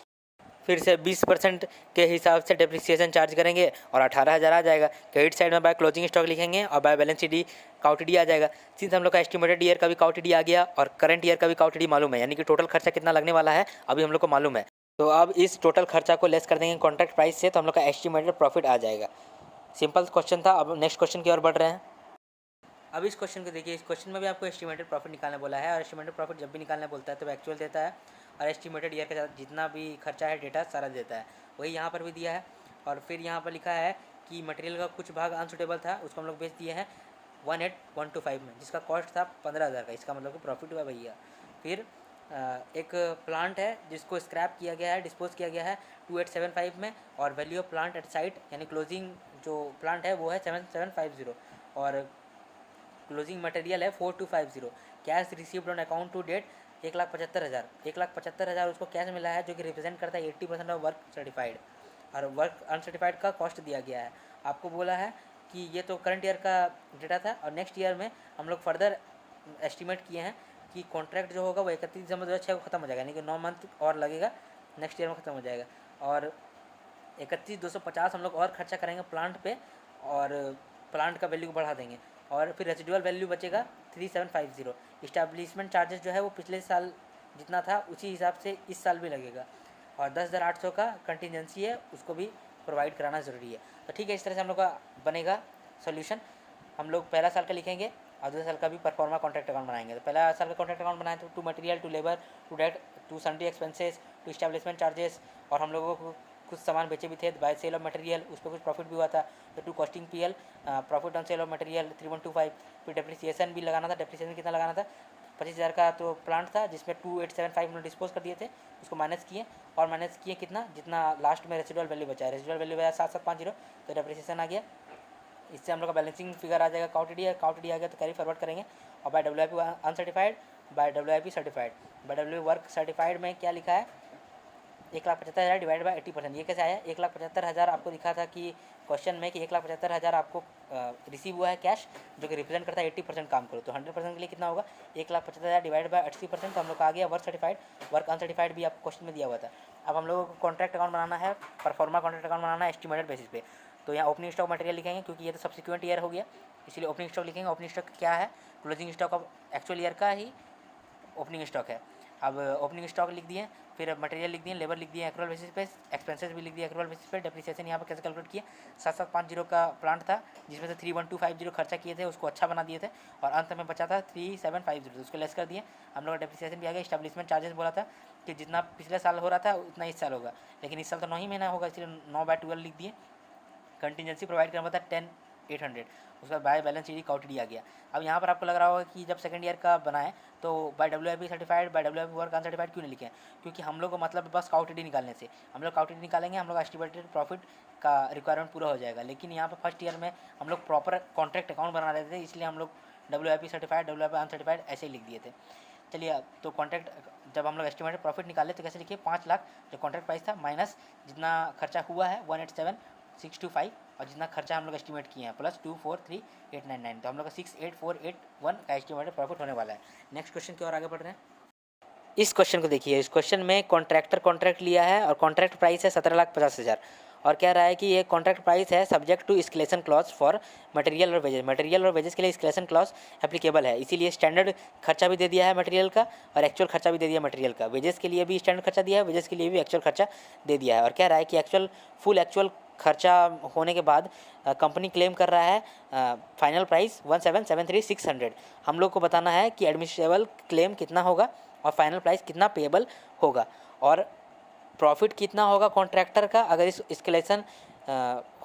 [SPEAKER 1] फिर से 20% के हिसाब से डेप्रिसिएशन चार्ज करेंगे और 18,000 आ जाएगा। क्रेडिट साइड में बाय क्लोजिंग स्टॉक लिखेंगे और बाय बैलेंस शीट काउटिडी आ जाएगा। सिंस हम लोग का एस्टिमेटेड ईयर का भी काउटिडी आ गया और करंट ईयर का भी काउटिडी मालूम है, यानी कि टोटल खर्चा कितना लगने वाला है अभी हम लोग को मालूम है। तो अब इस टोटल खर्चा को लेस कर देंगे कॉन्ट्रैक्ट प्राइस से, तो हम लोग का एस्टिमेटेड प्रॉफिट आ जाएगा। सिंपल क्वेश्चन था। अब नेक्स्ट क्वेश्चन की ओर बढ़ रहे हैं। अब इस क्वेश्चन को देखिए, इस क्वेश्चन में भी आपको एस्टिमेटेड प्रॉफिट निकालने बोला है, और एस्टिमेटेड प्रॉफिट जब भी निकालने बोलता है तो एक्चुअल देता है और एस्टिमेटेड ईयर का जितना भी खर्चा है डेटा सारा देता है, वही यहाँ पर भी दिया है। और फिर यहाँ पर लिखा है कि मटेरियल का कुछ भाग अनसुटेबल था, उसको हम लोग बेच दिए हैं 18,125 में, जिसका कॉस्ट था 15,000 का, इसका मतलब कि प्रॉफिट हुआ भैया। फिर एक प्लांट है जिसको स्क्रैप किया गया है, डिस्पोज किया गया है 2875 में, और value of plant at site यानी क्लोजिंग जो प्लांट है वो है 7750, और क्लोजिंग मटेरियल है 4250। Cash received on account to date 1,75,000, 1,75,000 उसको कैश मिला है, जो कि रिप्रेजेंट करता है 80% ऑफ वर्क सर्टिफाइड, और वर्क अनसर्टिफाइड का कॉस्ट दिया गया है। आपको बोला है कि ये तो करंट ईयर का डेटा था, और नेक्स्ट ईयर में हम लोग फर्दर एस्टिमेट किए हैं कि कॉन्ट्रैक्ट जो होगा वो 31 दिसंबर 2006 को ख़त्म हो जाएगा, यानी कि 9 मंथ और लगेगा, नेक्स्ट ईयर में ख़त्म हो जाएगा। और 31,250 हम लोग और खर्चा करेंगे प्लांट पे, और प्लांट का वैल्यू को बढ़ा देंगे, और फिर रेसिडुअल वैल्यू बचेगा 3750। इस्टेब्लिशमेंट चार्जेस जो है वो पिछले साल जितना था उसी हिसाब से इस साल भी लगेगा, और 10,800 का कंटिजेंसी है, उसको भी प्रोवाइड कराना ज़रूरी है। तो ठीक है, इस तरह से हम लोग का बनेगा सोल्यूशन। हम लोग पहला साल का लिखेंगे और दूसरे साल का भी परफॉर्मा कॉन्ट्रैक्ट अकाउंट बनाएंगे। तो पहला साल का कॉन्ट्रैक्ट अकाउंट बनाए तो to material, to labour, to date, to sundry expenses, to establishment charges, और हम लोगों को कुछ सामान बेचे भी थे बाय सेल ऑफ मटेरियल, उस पर कुछ प्रॉफिट भी हुआ था। तो to costing PL, profit on sale of material 3125। फिर डेप्रिसिएशन भी लगाना था, डेप्रिसिएशन कितना लगाना था, 25,000 का तो प्लांट था जिसमें 2875 हमने डिस्पोज कर दिए थे, उसको माइनस किए, और माइनस किए कितना, जितना लास्ट में रेसिडुअल वैल्यू बचा है, रेसिडुअल वैल्यू बचा 7750, तो डेप्रिसिएशन आ गया। इससे हम लोग का बैलेंसिंग फिगर आ जाएगा काउटिडी आ गया तो कैरी फॉरवर्ड करेंगे, और by WIP uncertified, by WIP certified. By WIP work certified में क्या लिखा है, 1,75,000 डिवाइड बाय 80%। ये कैसे आया? 1,75,000 आपको दिखा था कि क्वेश्चन में कि 1,75,000 आपको रिसीव हुआ है कैश, जो कि रिप्रेजेंट करता है 80% काम करो। तो 100% के लिए कितना होगा? 1,75,000 डिवाइड बाय 80%। तो हम लोग का आ गया वर्क सर्टिफाइड। वर्क अनसर्टिफाइड भी आपको क्वेश्चन में दिया हुआ था। अब हम लोगों को कॉन्ट्रैक्ट अकाउंट बनाना है, परफॉर्मा कॉन्ट्रैक्ट अकाउंट बनाना है एस्टिमेटेड बेसिस पे। तो यहाँ ओपनिंग स्टॉक मटेरियल लिखेंगे, क्योंकि ये तो सब्सिक्वेंट ईयर हो गया, इसलिए ओपनिंग स्टॉक लिखेंगे। ओपनिंग स्टॉक क्या है? Closing stock of actual year का ही ओपनिंग स्टॉक है। अब ओपनिंग स्टॉक लिख दिए, फिर मटेरियल लिख दिए, लेबर लिख दिए एक्रूअल बेसिस पे, एक्सपेंसेस भी लिख दिए एक्रूअल बेसिस पे। डेप्रिसिएशन यहाँ पर कैसे कैलकुलेट किए? 7750 का प्लांट था, जिसमें से 31250 खर्चा किए थे, उसको अच्छा बना दिए थे, और अंत में बचा था 3750, तो उसको लेस कर दिए। हम लोग का डेप्रिसिएशन भी आ गया। स्टैब्लिशमेंट चार्जेस बोला था कि जितना पिछले साल हो रहा था उतना इस साल होगा, लेकिन इस साल तो 9 ही महीना होगा, इसलिए 9/12 लिख दिए। कंटीजेंसी प्रोवाइड करना था 10,800, उसका बाय बैलेंस शीट काउटेड आ गया। अब यहाँ पर आपको लग रहा होगा कि जब सेकंड ईयर का बनाए तो by WIP certified, by WIP work uncertified क्यों नहीं लिखे? क्योंकि हम लोग को मतलब बस काउटेड निकालने से, हम लोग काउटेड निकालेंगे, हम लोग एस्टिमेटेड प्रॉफिट का रिक्वायरमेंट पूरा हो जाएगा। लेकिन यहाँ पर फर्स्ट ईयर में हम लोग प्रॉपर कॉन्ट्रैक्ट अकाउंट बना रहे थे, इसलिए हम लोग WIP सर्टिफाइड, WIP अनसर्टिफाइड ऐसे ही लिख दिए थे। चलिए, तो कॉन्ट्रैक्ट जब हम लोग एस्टिमेटेड प्रॉफिट निकाले तो कैसे लिखिए? 5 लाख जो कॉन्ट्रैक्ट प्राइस था माइनस जितना खर्चा हुआ है 187,625, और जितना खर्चा हम लोग एस्टिमेट किए हैं प्लस 243,899, तो हम लोग का 68,481 का एस्टिमेटेड प्रॉफिट होने वाला है। नेक्स्ट क्वेश्चन की ओर आगे बढ़ रहे हैं। इस क्वेश्चन को देखिए। इस क्वेश्चन में कॉन्ट्रैक्टर कॉन्ट्रैक्ट लिया है और कॉन्ट्रैक्ट प्राइस है 17,50,000, और कह रहा है कि ये कॉन्ट्रैक्ट प्राइस है subject to escalation clause for material और वेजेस। मटेरियल और वेजेस के लिए एस्केलेशन क्लॉज एप्लीकेबल है, इसीलिए स्टैंडर्ड खर्चा भी दे दिया है मटेरियल का और एक्चुअल खर्चा भी दे दिया मटेरियल का। वेजेस के लिए भी स्टैंडर्ड खर्चा दिया है, वेजेस के लिए भी एक्चुअल खर्चा दे दिया है, और कह रहा है कि फुल एक्चुअल खर्चा होने के बाद कंपनी क्लेम कर रहा है फाइनल प्राइस 1,773,600। हम लोग को बताना है कि एडमिसिबल क्लेम कितना होगा और फाइनल प्राइस कितना पेएबल होगा, और प्रॉफिट कितना होगा कॉन्ट्रैक्टर का अगर इस एस्केलेशन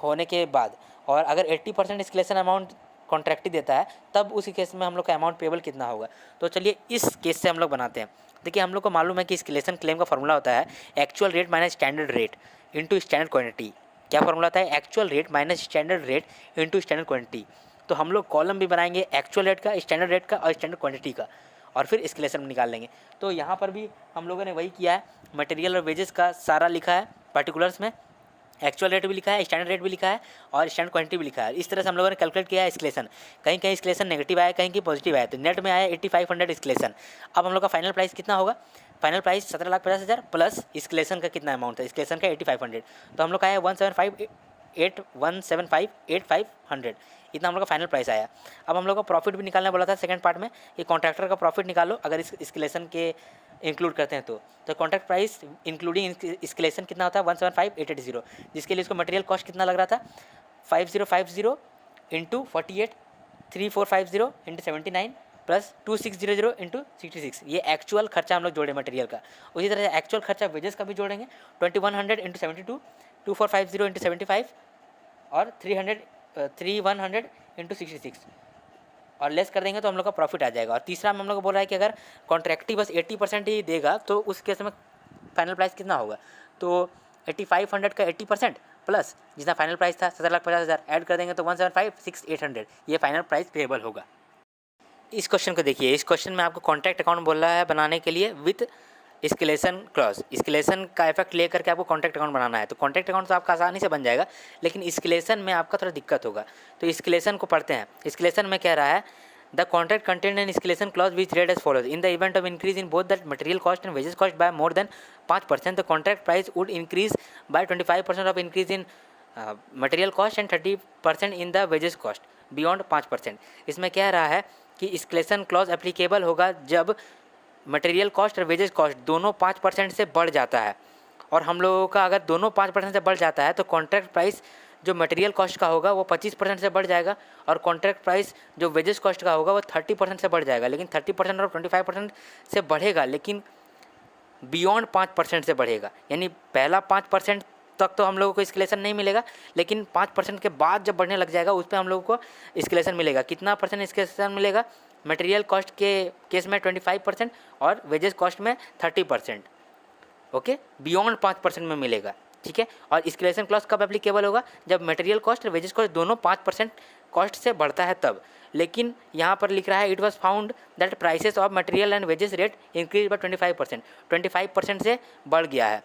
[SPEAKER 1] होने के बाद, और अगर 80% एस्केलेशन अमाउंट कॉन्ट्रैक्ट देता है तब उस केस में हम लोग का अमाउंट पेएबल कितना होगा। तो चलिए इस केस से हम लोग बनाते हैं। देखिए, हम लोग को मालूम है कि एस्केलेशन क्लेम का फॉर्मूला होता है actual rate minus standard rate into standard quantity. क्या फॉर्मूला होता है? Actual rate minus standard rate into standard quantity. तो हम लोग कॉलम भी बनाएंगे एक्चुअल रेट का, स्टैंडर्ड रेट का और स्टैंडर्ड क्वांटिटी का, और फिर एस्केलेशन निकाल लेंगे। तो यहाँ पर भी हम लोगों ने वही किया है, मटेरियल और वेजेस का सारा लिखा है पर्टिकुलर्स में, एक्चुअल रेट भी लिखा है, स्टैंडर्ड रेट भी लिखा है और स्टैंडर्ड क्वांटिटी भी लिखा है। इस तरह से हम लोगों ने कैलकुलेट किया है एस्केलेशन। कहीं कहीं एस्केलेशन नेगेटिव आया, कहीं कहीं पॉजिटिव आया, तो नेट में आया 8500 एस्केलेशन। अब हम लोग का फाइनल प्राइस कितना होगा? फाइनल प्राइस 17,50,000 प्लस एस्केलेशन का कितना अमाउंट है? एस्केलेशन का 8500, तो हम लोग का आया 1,758,175,800, इतना हम लोग का फाइनल प्राइस आया। अब हम लोग को प्रॉफिट भी निकालना बोला था सेकंड पार्ट में कि कॉन्ट्रैक्टर का प्रॉफिट निकालो अगर इस एस्केलेशन के इंक्लूड करते हैं तो कॉन्ट्रैक्ट प्राइस इंक्लूडिंग एस्केलेशन कितना होता है? 175,880, जिसके लिए इसको मटेरियल कॉस्ट कितना लग रहा था? 5050 इंटू 48, 3450 इंटू 79 प्लस 2600 इंटू 66। ये एक्चुअल खर्चा हम लोग जोड़े मटेरियल का। उसी तरह से एक्चुअल खर्चा वेजेस का भी जोड़ेंगे, 2100 इंटू 72, 2450 इंटू 75 और 3100 इंटू 66, और लेस कर देंगे तो हम लोग का प्रॉफिट आ जाएगा। और तीसरा में हम लोग को बोल रहा है कि अगर कॉन्ट्रैक्टी बस 80% ही देगा तो उस केस में फाइनल प्राइस कितना होगा? तो 8500 का 80% प्लस जितना फाइनल प्राइस था 17,50,000 ऐड कर देंगे तो 1,756,800, ये फाइनल प्राइस पेएबल होगा। इस क्वेश्चन को देखिए। इस क्वेश्चन में आपको कॉन्ट्रैक्ट अकाउंट बोल रहा है बनाने के लिए विथ एस्केलेशन क्लॉज। एस्केलेशन का इफेक्ट लेकर के आपको कॉन्ट्रैक्ट अकाउंट बनाना है। तो कॉन्ट्रैक्ट अकाउंट तो आपका आसानी से बन जाएगा, लेकिन एस्केलेशन में आपका थोड़ा दिक्कत होगा। तो एस्केलेशन को पढ़ते हैं। एस्केलेशन में कह रहा है the contract content an escalation clause which read as follows in the event of increase in both the material cost and wages cost by more than 5%, the contract price would increase by 25% of increase in material cost and 30% in the wages cost beyond 5%। इसमें कह रहा है कि escalation clause applicable होगा जब material cost और wages cost दोनों 5% से बढ़ जाता है, और हम लोगों का अगर दोनों 5% से बढ़ जाता है तो कॉन्ट्रैक्ट प्राइस जो मटेरियल कॉस्ट का होगा वो 25% से बढ़ जाएगा, और कॉन्ट्रैक्ट प्राइस जो वेजेस कॉस्ट का होगा वो 30% से बढ़ जाएगा। लेकिन 30% और 25% से बढ़ेगा, लेकिन बियॉन्ड 5% से बढ़ेगा। यानी पहला 5% तक तो हम लोगों को एस्केलेशन नहीं मिलेगा, लेकिन 5% के बाद जब बढ़ने लग जाएगा उस पर हम लोगों को एस्केलेशन मिलेगा। कितना परसेंट एस्केलेशन मिलेगा? मटेरियल कॉस्ट के केस में 25% और वेजेस कॉस्ट में 30%। ओके, बियॉन्ड 5% में मिलेगा। ठीक है, और एस्केलेशन क्लॉज कब एप्लीकेबल होगा? जब मटेरियल कॉस्ट और वेजेस कॉस्ट दोनों 5% कॉस्ट से बढ़ता है तब। लेकिन यहाँ पर लिख रहा है it was found that prices of material and wages rate increase by 25%। 25% से बढ़ गया है।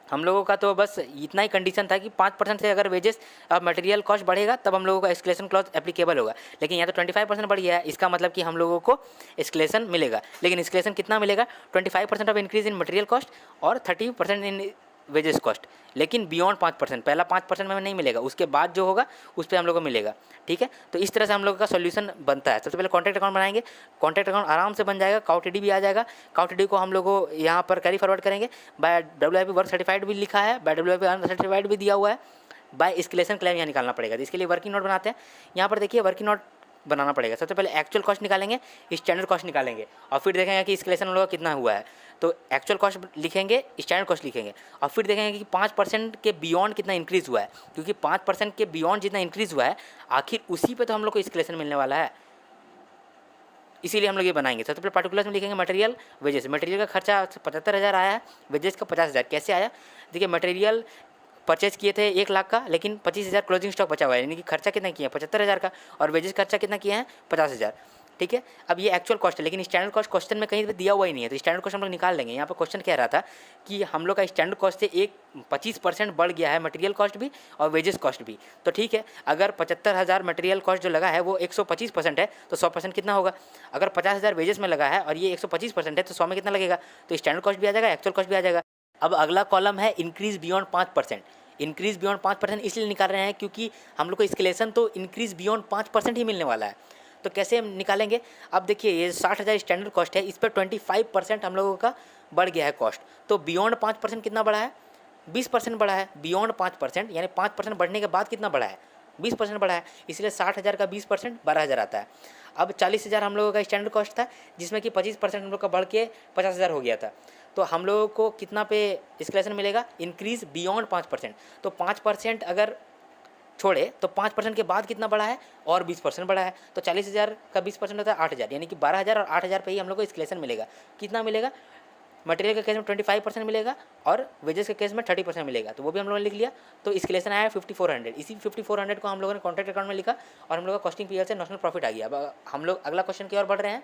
[SPEAKER 1] हम लोगों का तो बस इतना ही कंडीशन था कि 5% से अगर वेजेस और मटेरियल कॉस्ट बढ़ेगा तब हम लोगों का एस्केलेशन क्लॉज एप्लीकेबल होगा, लेकिन यहाँ तो 25% बढ़ गया है। इसका मतलब कि हम लोगों को एस्केलेशन मिलेगा, लेकिन एस्केलेशन कितना मिलेगा? 25% of increase in material cost और 30% इन वेजेस कॉस्ट, लेकिन बियॉन्ड 5%। पहला 5% में नहीं मिलेगा, उसके बाद जो होगा उस पर हम लोग को मिलेगा। ठीक है, तो इस तरह से हम लोग का सोल्यूशन बनता है। सबसे पहले कॉन्ट्रैक्ट अकाउंट बनाएंगे, कॉन्ट्रैक्ट अकाउंट आराम से बन जाएगा, काउटीडी भी आ जाएगा। काउटीडी को हम लोग को यहाँ पर कैरी फॉरवर्ड करेंगे। बाय WIP वर्क सर्टिफाइड भी लिखा है, बाय WIP अनसर्टिफाइड भी दिया हुआ है, बाय एस्केलेशन क्लेम यहाँ निकालना पड़ेगा। तो इसके लिए वर्किंग नोट बनाते हैं। यहाँ पर देखिए वर्किंग नोट बनाना पड़ेगा। सबसे पहले एक्चुअल कॉस्ट निकालेंगे, स्टैंडर्ड कॉस्ट निकालेंगे, और फिर देखेंगे कि एस्केलेशन हम लोग का कितना हुआ है। तो एक्चुअल कॉस्ट लिखेंगे, स्टैंडर्ड कॉस्ट लिखेंगे, और फिर देखेंगे कि 5% के बियॉन्ड कितना इंक्रीज़ हुआ है, क्योंकि 5% के बियॉन्ड जितना इंक्रीज़ हुआ है आखिर उसी पे तो हम लोग को एस्केलेशन मिलने वाला है, इसीलिए हम लोग ये बनाएंगे। सबसे पहले पार्टिकुलर्स में लिखेंगे मटेरियल वेजेस। मटेरियल का खर्चा 75,000 आया है, वेजेस का 50,000। कैसे आया? देखिए मटेरियल परचेज किए थे 1 लाख का, लेकिन 25,000 क्लोजिंग स्टॉक बचा हुआ है, यानी कि खर्चा कितना किया है? 75,000 का, और वेजेस खर्चा कितना किया है? 50,000। ठीक है, अब ये एक्चुअल कॉस्ट है, लेकिन स्टैंडर्ड कॉस्ट क्वेश्चन में कहीं भी दिया हुआ ही नहीं है, तो स्टैंडर्ड कॉस्ट हम लोग निकाल लेंगे। यहाँ पर क्वेश्चन कह रहा था कि हम लोग का स्टैंडर्ड कॉस्ट से 25% बढ़ गया है मटेरियल कॉस्ट भी और वेजेस कॉस्ट भी। तो ठीक है, अगर 75,000 मटेरियल कॉस्ट जो लगा है वो 125% है, तो 100% कितना होगा? अगर 50,000 वेजेस में लगा है और ये 125% है, तो 100 में कितना लगेगा? तो स्टैंडर्ड कॉस्ट भी आ जाएगा, एक्चुअल कॉस्ट भी आ जाएगा। अब अगला कॉलम है इंक्रीज बियॉन्ड 5%। इंक्रीज बियॉन्ड 5% इसलिए निकाल रहे हैं क्योंकि हम लोग को एस्केलेशन तो इंक्रीज बियॉन्ड 5% ही मिलने वाला है। तो कैसे हम निकालेंगे? अब देखिए ये 60,000 स्टैंडर्ड कॉस्ट है, इस पर 25% हम लोगों का बढ़ गया है कॉस्ट, तो बियॉन्ड 5% कितना बढ़ा है? 20% बढ़ा है। बियॉन्ड 5% यानी 5% बढ़ने के बाद कितना बढ़ा है? 20% बढ़ा है, इसलिए 60,000 का 20% 12,000 आता है। अब 40,000 हम लोगों का स्टैंडर्ड कॉस्ट था, जिसमें कि 25% हम लोग का बढ़ के 50,000 हो गया था। तो हम लोगों को कितना पे एस्केलेशन मिलेगा? Increase beyond 5%। तो 5% अगर छोड़े तो 5% के बाद कितना बढ़ा है? और 20% बढ़ा है। तो 40,000 का 20% होता है 8,000, यानी कि 12,000 और 8,000 पे ही हम लोग को एस्केलेशन मिलेगा। कितना मिलेगा? मटेरियल के केस में 25% मिलेगा और वेजेस के केस में 30% मिलेगा, तो वो भी हम लोगों ने लिख लिया। तो एस्केलेशन आया 5400। इसी 5400 को हम लोगों ने कॉन्ट्रैक्ट अकाउंट में लिखा और हम लोग का कॉस्टिंग पीरियड से नेशनल प्रॉफिट आ गया। अब हम लोग अगला क्वेश्चन की ओर बढ़ रहे हैं।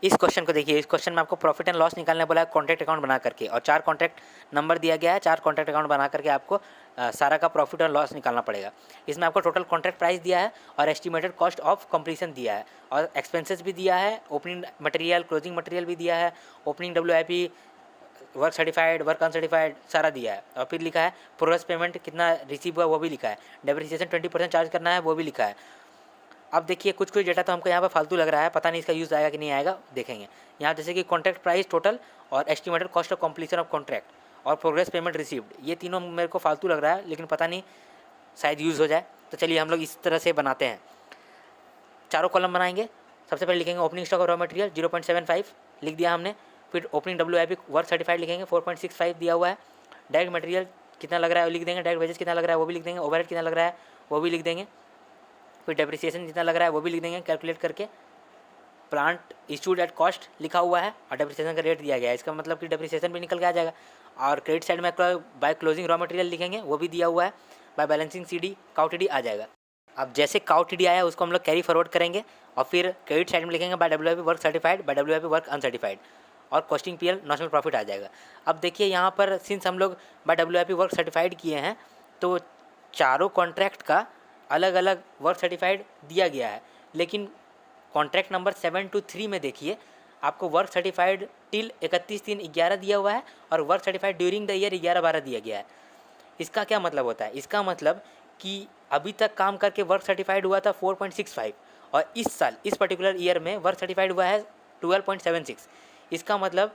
[SPEAKER 1] इस क्वेश्चन को देखिए, इस क्वेश्चन में आपको प्रॉफिट एंड लॉस निकालने बोला है कॉन्ट्रैक्ट अकाउंट बना करके, और 4 कॉन्ट्रैक्ट नंबर दिया गया है। 4 कॉन्ट्रैक्ट अकाउंट बना करके आपको सारा का प्रॉफिट और लॉस निकालना पड़ेगा। इसमें आपको टोटल कॉन्ट्रैक्ट प्राइस दिया है और एस्टिमेटेड कॉस्ट ऑफ कंप्लीशन दिया है, और एक्सपेंसेस भी दिया है, ओपनिंग मटेरियल क्लोजिंग मटेरियल भी दिया है, opening WIP work certified work uncertified सारा दिया है, और फिर लिखा है प्रोग्रेस पेमेंट कितना रिसीव हुआ वो भी लिखा है, डेप्रिसिएशन 20% चार्ज करना है वो भी लिखा है। अब देखिए कुछ डेटा तो हमको यहाँ पर फालतू लग रहा है, पता नहीं इसका यूज़ आएगा कि नहीं आएगा, देखेंगे। यहाँ जैसे कि कॉन्ट्रैक्ट प्राइस टोटल और estimated cost of completion of contract और प्रोग्रेस पेमेंट रिसीव्ड, ये तीनों मेरे को फालतू लग रहा है, लेकिन पता नहीं शायद यूज़ हो जाए। तो चलिए हम लोग इस तरह से बनाते हैं, चारों कॉलम बनाएंगे। सबसे पहले लिखेंगे opening stock of raw material 0.75 लिख दिया हमने, फिर ओपनिंग WIP वर्क सर्टिफाइड लिखेंगे 4.65 दिया हुआ है, डायरेक्ट मटेरियल कितना लग रहा है वो लिख देंगे, डायरेक्ट वेजेस कितना लग रहा है वो भी लिख देंगे, ओवरहेड कितना लग रहा है वो भी लिख देंगे, फिर डेप्रिसिएशन जितना लग रहा है वो भी लिख देंगे कैलकुलेट करके। प्लांट इशूड एट कॉस्ट लिखा हुआ है और डेप्रिसिएशन का रेट दिया गया है, इसका मतलब कि डेप्रिसिएशन भी निकल के आ जाएगा। और क्रेडिट साइड में बाय क्लोजिंग रॉ मटेरियल लिखेंगे, वो भी दिया हुआ है, बाय बैलेंसिंग CD काउटीडी आ जाएगा। अब जैसे काउटीडी आया उसको हम लोग कैरी फॉरवर्ड करेंगे, और फिर क्रेडिट साइड में लिखेंगे by WIP work certified, by WIP work uncertified, और कॉस्टिंग PL नेशनल प्रॉफिट आ जाएगा। अब देखिए यहाँ पर सिंस हम लोग बाय WIP वर्क सर्टिफाइड किए हैं, तो चारों कॉन्ट्रैक्ट का अलग अलग वर्क सर्टिफाइड दिया गया है, लेकिन कॉन्ट्रैक्ट नंबर 7 to 3 में देखिए आपको वर्क सर्टिफाइड टिल 31/3/11 दिया हुआ है और work certified during the year 11/12 दिया गया है। इसका क्या मतलब होता है? इसका मतलब कि अभी तक काम करके वर्क सर्टिफाइड हुआ था 4.65 और इस साल इस पर्टिकुलर ईयर में वर्क सर्टिफाइड हुआ है 12.76। इसका मतलब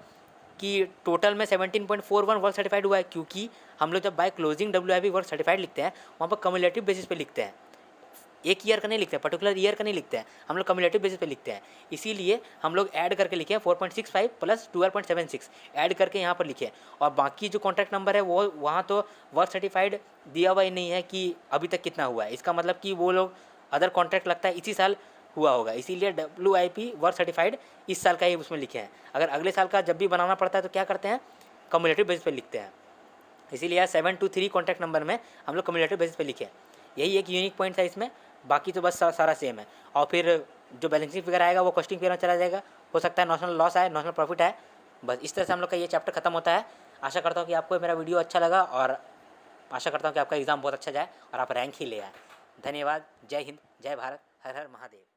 [SPEAKER 1] कि टोटल में 17.41 वर्क सर्टिफाइड हुआ है, क्योंकि हम लोग जब by closing WIP work certified लिखते हैं वहाँ पर कम्युलेटिव बेसिस पे लिखते हैं, एक ईयर का नहीं लिखते हैं, पर्टिकुलर ईयर का नहीं लिखते हैं, हम लोग कम्युलेटिव बेसिस पे लिखते हैं। इसीलिए हम लोग ऐड करके लिखे हैं 4.65 प्लस 12.76 ऐड करके यहाँ पर लिखे, और बाकी जो कॉन्ट्रैक्ट नंबर है वो वहाँ तो वर्क सर्टिफाइड दिया हुआ ही नहीं है कि अभी तक कितना हुआ है। इसका मतलब कि वो लोग अदर कॉन्ट्रैक्ट लगता है इसी साल हुआ होगा, इसीलिए WIP वर्क सर्टिफाइड इस साल का ही उसमें लिखे हैं। अगर अगले साल का जब भी बनाना पड़ता है तो क्या करते हैं? कम्युलेटिव बेसिस पे लिखते हैं। इसीलिए यहाँ 7 to 3 कॉन्ट्रैक्ट नंबर में हम लोग कम्युलेटिव बेसिस पे लिखे हैं, यही एक यूनिक पॉइंट है इसमें, बाकी तो बस सारा सेम है। और फिर जो बैलेंसिंग फिगर आएगा वो कॉस्टिंग फिगर में चला जाएगा, हो सकता है नेशनल लॉस आए नेशनल प्रॉफिट आए। बस इस तरह से हम लोग का ये चैप्टर खत्म होता है। आशा करता हूँ कि आपको मेरा वीडियो अच्छा लगा और आशा करता हूँ कि आपका एग्ज़ाम बहुत अच्छा जाए और आप रैंक ही ले आए। धन्यवाद। जय हिंद, जय भारत, हर हर महादेव।